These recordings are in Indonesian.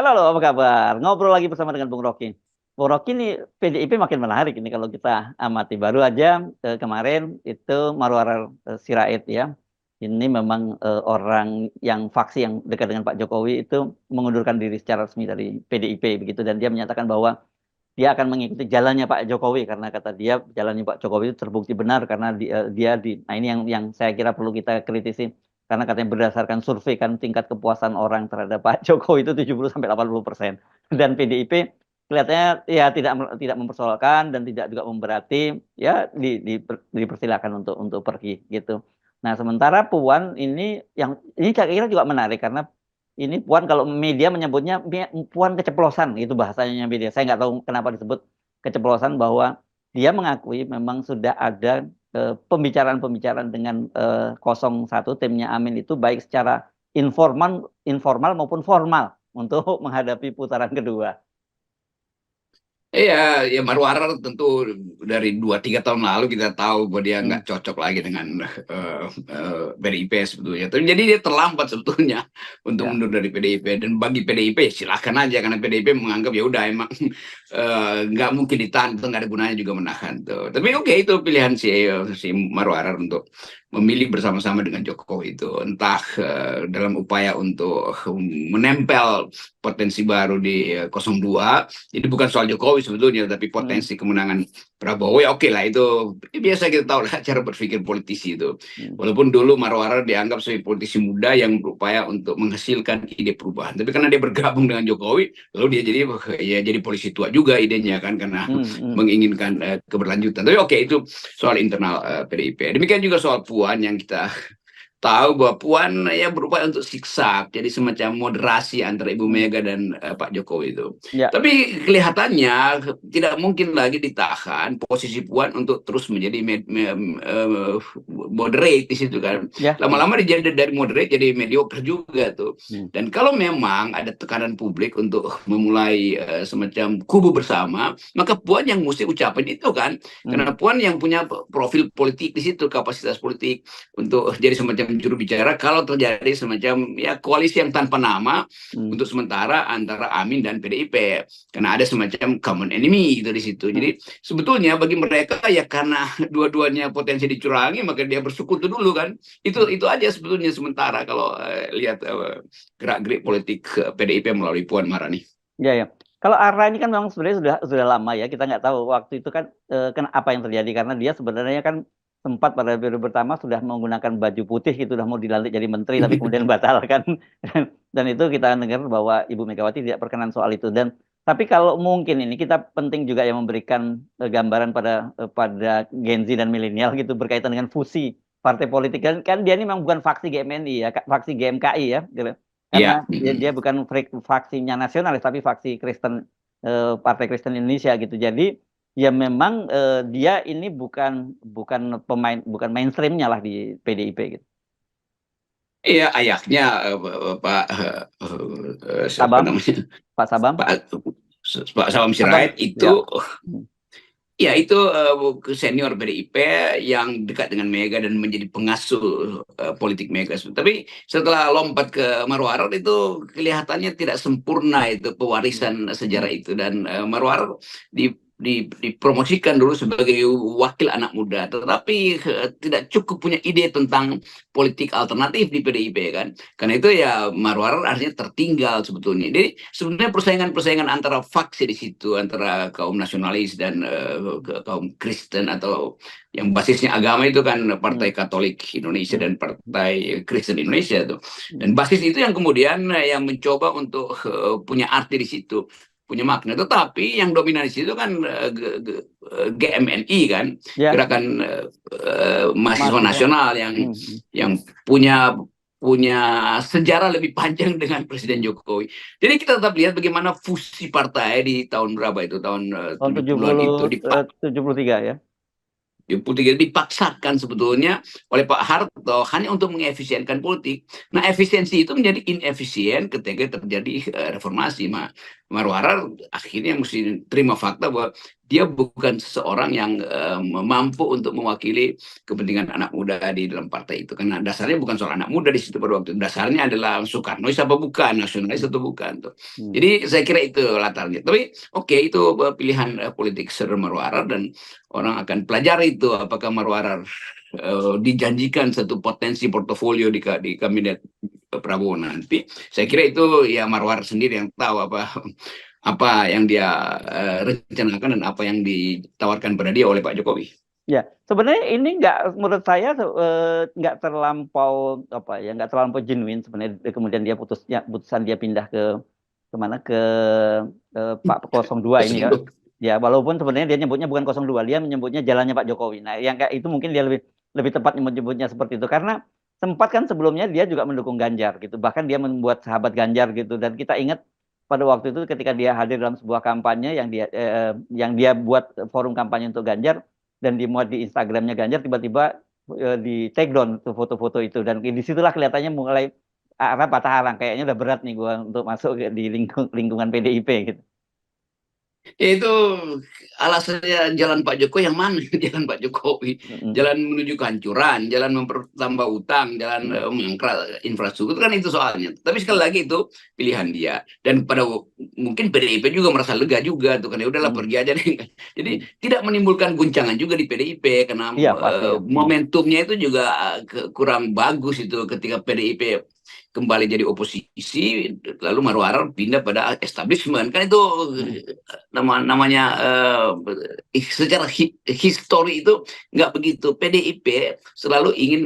Halo, apa kabar? Ngobrol lagi bersama dengan Bung Rocky. Bung Rocky ini PDIP makin menarik ini kalau kita amati. Baru aja kemarin itu Marwar Sirait ya. Ini memang orang yang faksi yang dekat dengan Pak Jokowi itu mengundurkan diri secara resmi dari PDIP begitu, dan dia menyatakan bahwa dia akan mengikuti jalannya Pak Jokowi karena kata dia jalannya Pak Jokowi itu terbukti benar karena nah ini yang saya kira perlu kita kritisi karena katanya berdasarkan survei kan tingkat kepuasan orang terhadap Pak Jokowi itu 70-80% dan PDIP kelihatannya ya tidak mempersoalkan dan tidak juga memberati ya dipersilakan untuk pergi gitu. Nah, sementara Puan ini saya kira juga menarik karena ini Puan kalau media menyebutnya Puan keceplosan itu bahasanya media. Saya nggak tahu kenapa disebut keceplosan bahwa dia mengakui memang sudah ada pembicaraan-pembicaraan dengan 01 timnya Amin itu baik secara informal informal maupun formal untuk menghadapi putaran kedua. Iya, ya Marwar tentu dari 2-3 tahun lalu kita tahu bahwa dia Hmm, nggak cocok lagi dengan PDIP sebetulnya. Jadi dia terlambat sebetulnya untuk ya. mundur dari PDIP. Dan bagi PDIP silahkan aja karena PDIP menganggap ya udah emang nggak mungkin ditahan, itu nggak ada gunanya juga menahan tuh. Tapi oke, itu pilihan si Marwar untuk memilih bersama-sama dengan Jokowi itu, entah dalam upaya untuk menempel potensi baru di 02. Jadi bukan soal Jokowi sebetulnya, tapi Hmm, potensi kemenangan Prabowo ya oke lah itu. Biasa kita tahu lah cara berpikir politisi itu. hmm, Walaupun dulu Marwara dianggap sebagai politisi muda yang berupaya untuk menghasilkan ide perubahan. Tapi karena dia bergabung dengan Jokowi, lalu dia jadi polisi tua juga idenya kan, karena hmm, hmm. menginginkan keberlanjutan. Tapi oke, itu soal internal PDIP. Demikian juga soal Puan yang kita tahu bahwa Puan ya berupaya untuk siksa, jadi semacam moderasi antara Ibu Hmm. Mega dan Pak Jokowi itu. Ya, Tapi kelihatannya tidak mungkin lagi ditahan posisi Puan untuk terus menjadi moderate di situ kan. ya. Hmm, Lama-lama dia jadi dari moderate jadi mediocre juga tuh. hmm, Dan kalau memang ada tekanan publik untuk memulai semacam kubu bersama, maka Puan yang mesti ucapin itu kan. hmm, Karena Puan yang punya profil politik di situ, kapasitas politik untuk jadi semacam juru bicara kalau terjadi semacam ya koalisi yang tanpa nama hmm, untuk sementara antara Amin dan PDIP, karena ada semacam common enemy gitu di situ. hmm. Jadi sebetulnya bagi mereka ya karena dua-duanya potensi dicurangi, maka dia bersekutu dulu kan. Hmm. Itu aja sebetulnya sementara kalau lihat gerak-gerik politik PDIP melalui Puan Maharani. Ya, ya. Kalau Ara ini kan memang sebenarnya sudah lama ya. Kita nggak tahu waktu itu kan apa yang terjadi karena dia sebenarnya kan sempat pada periode pertama sudah menggunakan baju putih itu sudah mau dilantik jadi menteri tapi kemudian batalkan dan itu kita dengar bahwa Ibu Megawati tidak berkenan soal itu dan tapi kalau mungkin ini kita penting juga yang memberikan gambaran pada Gen Z dan milenial gitu berkaitan dengan fusi partai politik kan dia ini memang bukan faksi GMNI ya, faksi GMKI ya gitu karena Ya. dia bukan faksinya nasionalis tapi faksi Kristen Partai Kristen Indonesia gitu. Jadi ya memang dia ini bukan bukan bukan mainstreamnya lah di PDIP gitu. Iya, ayahnya Pak siapa Sabam, namanya, Pak Sabam, Pak Pak Sawam Sabam Sirait itu. ya. Hmm, Ya, itu senior PDIP yang dekat dengan Mega dan menjadi pengasuh politik Mega. Tapi setelah lompat ke Marwar itu kelihatannya tidak sempurna itu hmm, pewarisan sejarah hmm, itu. Dan Marwar dipromosikan dulu sebagai wakil anak muda, tetapi tidak cukup punya ide tentang politik alternatif di PDIP kan. Karena itu ya Marwar artinya tertinggal sebetulnya. Jadi sebenarnya persaingan-persaingan antara faksi di situ, antara kaum nasionalis dan kaum Kristen atau yang basisnya agama itu kan hmm, Partai Katolik Indonesia hmm, dan Partai Kristen Indonesia tuh. hmm. Dan basis itu yang kemudian yang mencoba untuk punya arti di situ, punya makna. Tetapi yang dominan di situ kan GMNI kan, Ya, Gerakan Mahasiswa mahasiswa. Nasional yang Hmm, hmm, yang punya punya sejarah lebih panjang dengan Presiden hmm. Jokowi. Jadi kita tetap lihat bagaimana fusi partai di tahun berapa itu, tahun Tahun 70-an itu 73 ya. dipaksakan sebetulnya oleh Pak Harto hanya untuk mengefisienkan politik. Nah, efisiensi itu menjadi inefisien ketika terjadi reformasi. Marwara akhirnya mesti terima fakta bahwa dia bukan seseorang yang mampu untuk mewakili kepentingan anak muda di dalam partai itu, karena dasarnya bukan soal anak muda di situ pada waktu itu. Dasarnya adalah Soekarnois apa bukan, nasionalis atau bukan tuh. Hmm. Jadi saya kira itu latarnya. Tapi oke, itu pilihan politik Sir Marwara, dan orang akan pelajari itu apakah Marwara dijanjikan satu potensi portofolio di kabinet Prabowo nanti. Saya kira itu ya Marwar sendiri yang tahu apa yang dia rencanakan dan apa yang ditawarkan pada dia oleh Pak Jokowi. Ya, sebenarnya ini menurut saya nggak terlampau apa ya, nggak terlampau genuine sebenarnya. Kemudian putusan dia pindah ke kemana ke Pak 02 ini ya. Ya, walaupun sebenarnya dia nyebutnya bukan 02, dia menyebutnya jalannya Pak Jokowi. Nah, yang kayak itu mungkin dia lebih tepat menyebutnya seperti itu, karena sempat kan sebelumnya dia juga mendukung Ganjar gitu. Bahkan dia membuat sahabat Ganjar gitu, dan kita ingat pada waktu itu ketika dia hadir dalam sebuah kampanye yang dia buat forum kampanye untuk Ganjar dan dimuat di Instagramnya Ganjar, tiba-tiba di take down tuh foto-foto itu, dan disitulah kelihatannya mulai arah patah arang, kayaknya udah berat nih gua untuk masuk di lingkungan PDIP gitu. Itu alasannya jalan Pak Jokowi yang mana? Jalan Pak Jokowi, Mm-mm. jalan menuju kehancuran, jalan mempertambah utang, jalan Mm. mengangkat infrastruktur, kan itu soalnya. Tapi sekali lagi itu pilihan dia, dan mungkin PDIP juga merasa lega juga tuh, karena udahlah Mm. pergi aja deh. Jadi Mm. tidak menimbulkan guncangan juga di PDIP, karena Iya pasti ya. momentumnya itu juga kurang bagus itu ketika PDIP kembali jadi oposisi, lalu Marwara pindah pada establishment, kan itu Mm. namanya secara histori itu nggak begitu. PDIP selalu ingin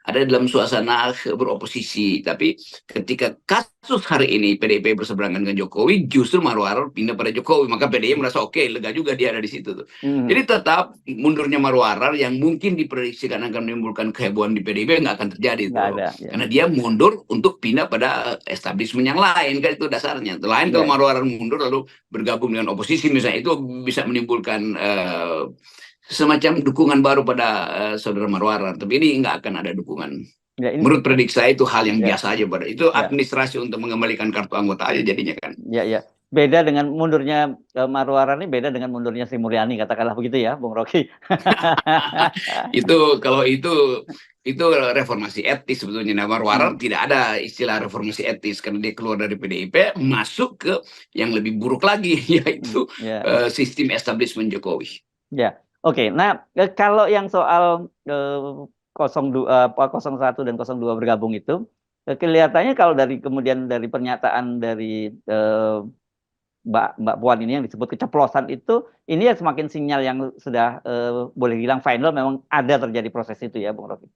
ada dalam suasana beroposisi, tapi ketika kasus hari ini PDIP berseberangan dengan Jokowi, justru Marwar pindah pada Jokowi, maka PDIP merasa oke, lega juga dia ada di situ tuh. Mm. Jadi tetap mundurnya Marwar yang mungkin diprediksikan akan menimbulkan kehebohan di PDIP nggak akan terjadi Nggak tuh, ada ya. karena dia mundur untuk pindah pada establishment yang lain, kan itu dasarnya. Lain kalau Ya, Marwar mundur lalu bergabung dengan oposisi misalnya, itu bisa menimbulkan semacam dukungan baru pada saudara Marwara. Tapi ini nggak akan ada dukungan. ya ini Menurut prediksi saya itu hal yang ya biasa aja, pada itu ya administrasi untuk mengembalikan kartu anggota aja jadinya kan. ya. Beda dengan mundurnya Marwara ini, beda dengan mundurnya Sri Mulyani, katakanlah begitu ya, Bung Rocky. Itu kalau itu reformasi etis sebetulnya. Nah, Marwara Mm. tidak ada istilah reformasi etis karena dia keluar dari PDIP masuk ke yang lebih buruk lagi, yaitu Ya, ya. sistem establishment Jokowi. Ya, oke. Nah, kalau yang soal 02, 01 dan 02 bergabung itu, kelihatannya kalau kemudian dari pernyataan dari Mbak Puan ini yang disebut keceplosan itu, ini ya semakin sinyal yang sudah boleh bilang final, memang ada terjadi proses itu ya, Bung Rocky.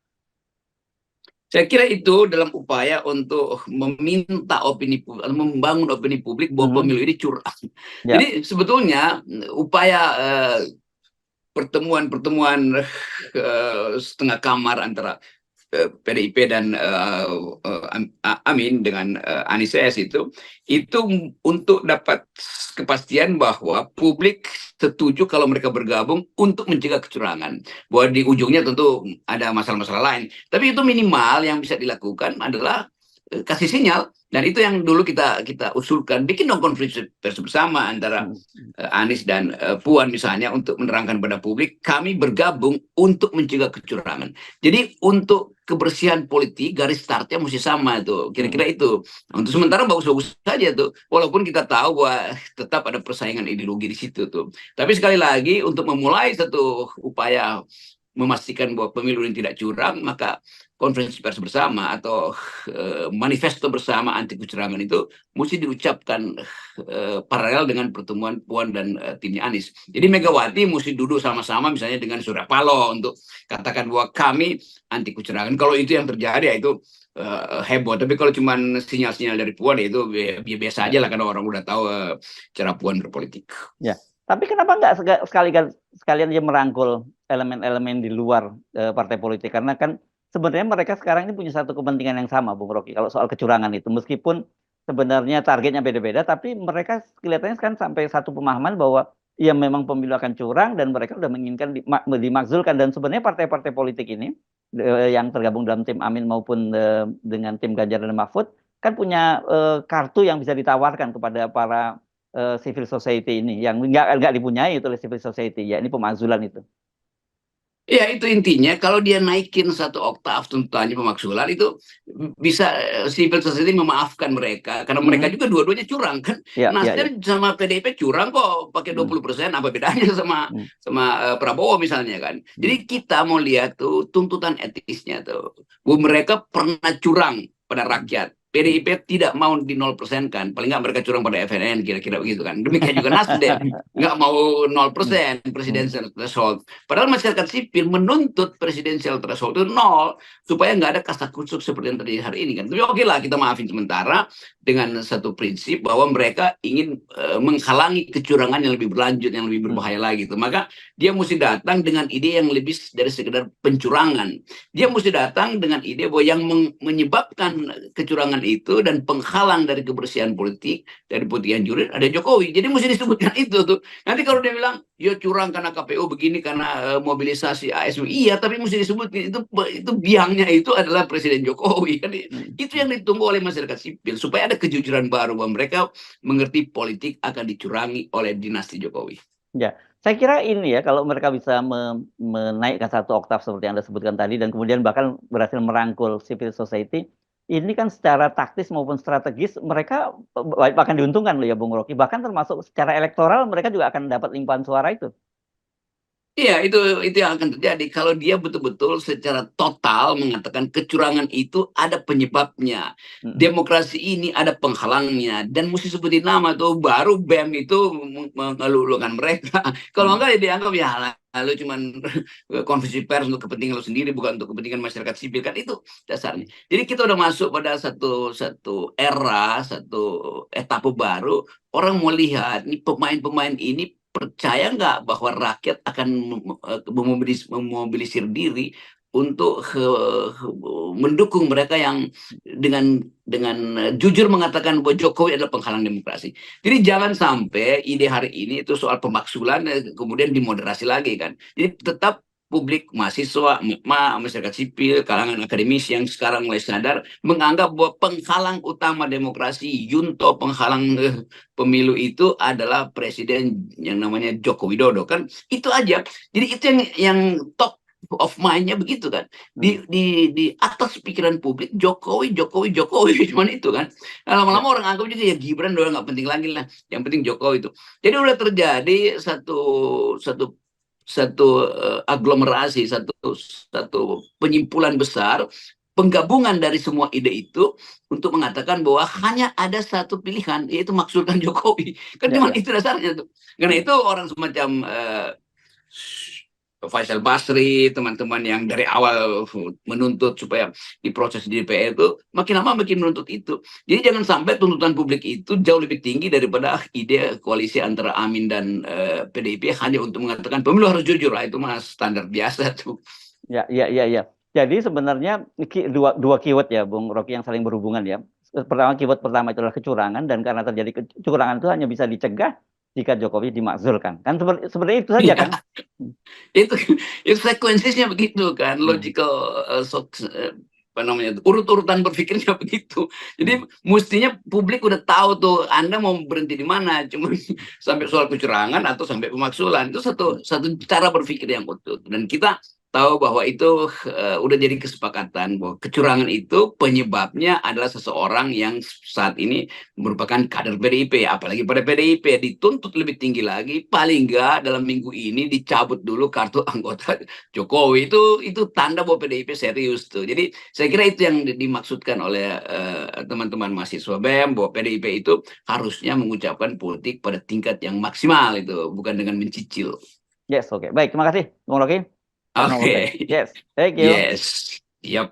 Saya kira itu dalam upaya untuk meminta opini publik, membangun opini publik bahwa Mhm. pemilu ini curang. Ya, Jadi sebetulnya upaya pertemuan-pertemuan setengah kamar antara PDIP dan Amin dengan Anies itu untuk dapat kepastian bahwa publik setuju kalau mereka bergabung untuk mencegah kecurangan. Bahwa di ujungnya tentu ada masalah-masalah lain. Tapi itu minimal yang bisa dilakukan adalah kasih sinyal. Dan itu yang dulu kita usulkan, bikin dong konferensi pers bersama antara Anies dan Puan misalnya, untuk menerangkan pada publik kami bergabung untuk mencegah kecurangan. Jadi untuk kebersihan politik garis startnya mesti sama itu, kira-kira itu. Untuk sementara bagus-bagus saja tuh, walaupun kita tahu bahwa tetap ada persaingan ideologi di situ tuh. Tapi sekali lagi untuk memulai satu upaya memastikan bahwa pemilu ini tidak curang, maka konferensi pers bersama atau manifesto bersama anti kecurangan itu mesti diucapkan paralel dengan pertemuan Puan dan timnya Anies. Jadi Megawati mesti duduk sama-sama misalnya dengan Surya Paloh untuk katakan bahwa kami anti kecurangan. Kalau itu yang terjadi ya itu heboh. Tapi kalau cuma sinyal-sinyal dari Puan ya itu biasa aja lah, karena orang udah tahu cara Puan berpolitik. ya. Tapi kenapa nggak sekalian dia merangkul elemen-elemen di luar partai politik? Karena kan sebenarnya mereka sekarang ini punya satu kepentingan yang sama, Bung Rocky. Kalau soal kecurangan itu, meskipun sebenarnya targetnya beda-beda, tapi mereka kelihatannya kan sampai satu pemahaman bahwa ya memang pemilu akan curang, dan mereka sudah menginginkan dimakzulkan. Dan sebenarnya partai-partai politik ini yang tergabung dalam tim Amin maupun dengan tim Ganjar dan Mahfud kan punya kartu yang bisa ditawarkan kepada para civil society ini yang nggak dipunyai itu oleh civil society, ya ini pemakzulan itu. Ya itu intinya kalau dia naikin satu oktav tuntutannya pemaksulan itu bisa civil society memaafkan mereka karena mereka juga dua-duanya curang kan. Ya, Nasdem sama PDIP curang kok pakai 20%, apa bedanya sama Prabowo misalnya kan. Jadi kita mau lihat tuh tuntutan etisnya tuh. Mereka pernah curang pada rakyat. PDIP tidak mau di 0% kan, paling nggak mereka curang pada FNN kira-kira begitu kan. Demikian juga Nasdem nggak mau 0% presidential threshold. Padahal masyarakat sipil menuntut presidensial threshold itu 0 supaya nggak ada kasakusuk seperti yang terjadi hari ini kan. Tapi oke lah kita maafin sementara dengan satu prinsip bahwa mereka ingin menghalangi kecurangan yang lebih berlanjut, yang lebih berbahaya lagi. Gitu. Maka dia mesti datang dengan ide yang lebih dari sekedar pencurangan. Dia mesti datang dengan ide bahwa yang menyebabkan kecurangan itu dan penghalang dari kebersihan politik, dari putih juri ada Jokowi. Jadi mesti disebutkan itu tuh. Nanti kalau dia bilang, ya curang karena KPU begini, karena mobilisasi ASW. Iya, tapi mesti disebutin itu biangnya itu adalah Presiden Jokowi. Kan? Itu yang ditunggu oleh masyarakat sipil. Supaya ada kejujuran baru bahwa mereka mengerti politik akan dicurangi oleh dinasti Jokowi. Ya, saya kira ini ya, kalau mereka bisa menaikkan satu oktav seperti yang Anda sebutkan tadi, dan kemudian bahkan berhasil merangkul civil society, ini kan secara taktis maupun strategis mereka akan diuntungkan loh ya Bung Rocky. Bahkan termasuk secara elektoral mereka juga akan dapat limpahan suara itu. Iya, itu yang akan terjadi kalau dia betul-betul secara total mengatakan kecurangan itu ada penyebabnya. Demokrasi ini ada penghalangnya dan mesti sebutin nama tuh baru BEM itu mengelulukan mereka. Kalau enggak ya dianggap ya lalu cuman konferensi pers untuk kepentingan lo sendiri, bukan untuk kepentingan masyarakat sipil, kan itu dasarnya. Jadi kita udah masuk pada satu era, satu etapa baru. Orang mau lihat nih pemain-pemain ini percaya nggak bahwa rakyat akan memobilisir diri untuk mendukung mereka yang dengan jujur mengatakan bahwa Jokowi adalah penghalang demokrasi. Jadi jangan sampai ide hari ini itu soal pemaksulan kemudian dimoderasi lagi kan. Jadi tetap publik, mahasiswa, masyarakat sipil, kalangan akademisi yang sekarang mulai sadar menganggap bahwa penghalang utama demokrasi, junto penghalang pemilu itu adalah presiden yang namanya Joko Widodo kan. Itu aja. Jadi itu yang top of mind-nya begitu kan. Di atas pikiran publik Jokowi cuman itu kan. Lama-lama orang anggap juga ya Gibran udah nggak penting lagi lah. Yang penting Jokowi itu. Jadi udah terjadi satu aglomerasi, satu penyimpulan besar, penggabungan dari semua ide itu untuk mengatakan bahwa hanya ada satu pilihan, yaitu maksulkan Jokowi. Kan cuma itu dasarnya tuh. Karena itu orang semacam Faisal Basri, teman-teman yang dari awal menuntut supaya diproses di DPR itu makin lama makin menuntut itu. Jadi jangan sampai tuntutan publik itu jauh lebih tinggi daripada ide koalisi antara Amin dan PDIP hanya untuk mengatakan pemilu harus jujur lah, itu mah standar biasa tuh. Ya. Jadi sebenarnya dua keyword ya Bung Rocky yang saling berhubungan ya. Keyword pertama itu adalah kecurangan, dan karena terjadi kecurangan itu hanya bisa dicegah jika Jokowi dimakzulkan. Kan seperti itu saja kan? Itu sekuensinya begitu kan, logical apa namanya, urut-urutan berpikirnya begitu. Jadi mestinya publik udah tahu tuh Anda mau berhenti di mana, cuma sampai soal kecurangan atau sampai pemaksulan. Itu satu cara berpikir yang utuh, dan kita tahu bahwa itu udah jadi kesepakatan bahwa kecurangan itu penyebabnya adalah seseorang yang saat ini merupakan kader PDIP, apalagi pada PDIP dituntut lebih tinggi lagi, paling enggak dalam minggu ini dicabut dulu kartu anggota Jokowi. Itu tanda bahwa PDIP serius tuh. Jadi saya kira itu yang dimaksudkan oleh teman-teman mahasiswa BEM, bahwa PDIP itu harusnya mengucapkan politik pada tingkat yang maksimal, itu bukan dengan mencicil. Yes, oke. Baik, terima kasih Bung Rocky. Oke. Yes, thank you. Yes. Yep.